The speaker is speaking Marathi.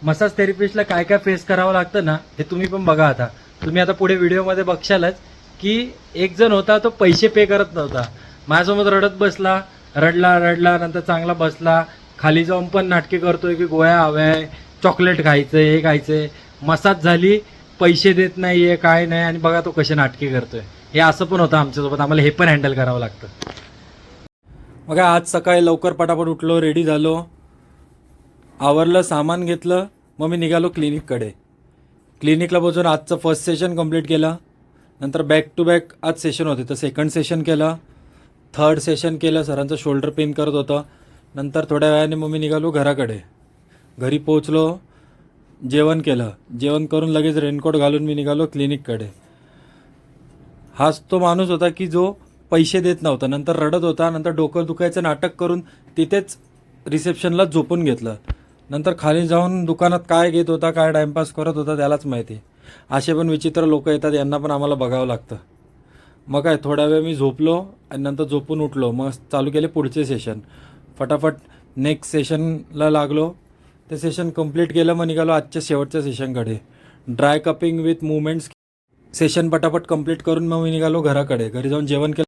मसाज थेरपिस्टला काय काय फेस करावं लागतं ना, हे तुम्ही पण बघा. आता तुम्ही आता पुढे व्हिडिओमध्ये बघशालच की एक जण होता, तो पैसे पे करत नव्हता. माझ्यासमोर रडत बसला, रडला, नंतर चांगला बसला. खाली जाऊन पण नाटके करतोय की गोळ्या हव्याय, चॉकलेट खायचंय, हे खायचंय. मसाज झाली, पैसे देत नाहीये, काय नाही. आणि बघा तो कसे नाटके करतोय. हे असं पण होतं आमच्यासोबत. आम्हाला हे पण हँडल करावं लागतं. बघा आज सकाळी लवकर पटापट उठलो, रेडी झालो, आवरलं, सामान घेतलं, मग मी निघालो क्लिनिककडे. क्लिनिकला पोहोचून आजचं फर्स्ट सेशन कंप्लीट केलं. नंतर बॅक टू बॅक आज सेशन होते, तर सेकंड सेशन केलं, थर्ड सेशन केलं. सरांचं शोल्डर पेन करत होतं. नंतर थोड्या वेळाने मग मी निघालो घराकडे. घरी पोहोचलो, जेवण केलं. जेवण करून लगेच रेनकोट घालून मी निघालो क्लिनिककडे. हाच तो माणूस होता की जो पैसे देत नव्हता, नंतर रडत होता, नंतर डोकं दुखायचं नाटक करून तिथेच रिसेप्शनला झोपून घेतलं. नंतर खाली जाऊन दुकानात काय घेत होता, काय टाईमपास करत होता त्यालाच माहिती. असे पण विचित्र लोक येतात, यांना पण आम्हाला बघावं लागतं. मग काय थोडा वेळ मी झोपलो आणि नंतर झोपून उठलो. मग चालू केले पुढचे सेशन. फटाफट नेक्स्ट सेशनला लागलो. ते सेशन कंप्लीट केलं. मग निघालो आजच्या शेवटच्या सेशनकडे. Dry cupping with movements session पटापट कंप्लीट करून मग मी निघालो घराकडे. घरी जाऊन जेवण केलं.